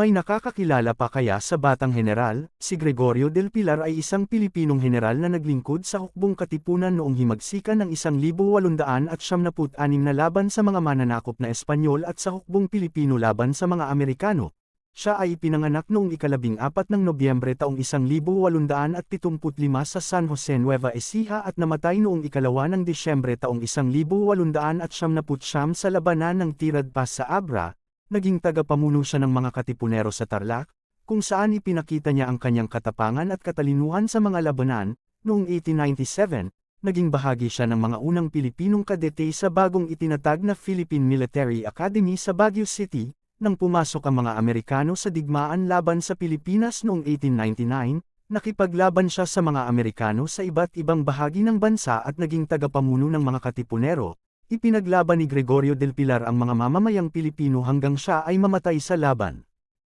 May nakakakilala pa kaya sa batang heneral? Si Gregorio del Pilar ay isang Pilipinong heneral na naglingkod sa hukbong katipunan noong himagsikan ng 1876 na laban sa mga mananakop na Espanyol at sa hukbong Pilipino laban sa mga Amerikano. Siya ay ipinanganak noong 14 ng Nobyembre taong 1875 sa San Jose, Nueva Ecija at namatay noong 2 ng Disyembre taong 1879 sa labanan ng Tirad Pass sa Abra. Naging tagapamuno siya ng mga katipunero sa Tarlac, kung saan ipinakita niya ang kanyang katapangan at katalinuhan sa mga labanan. Noong 1897, naging bahagi siya ng mga unang Pilipinong kadete sa bagong itinatag na Philippine Military Academy sa Baguio City. Nang pumasok ang mga Amerikano sa digmaan laban sa Pilipinas noong 1899, nakipaglaban siya sa mga Amerikano sa iba't ibang bahagi ng bansa at naging tagapamuno ng mga katipunero. Ipinaglaban ni Gregorio del Pilar ang mga mamamayang Pilipino hanggang siya ay mamatay sa laban.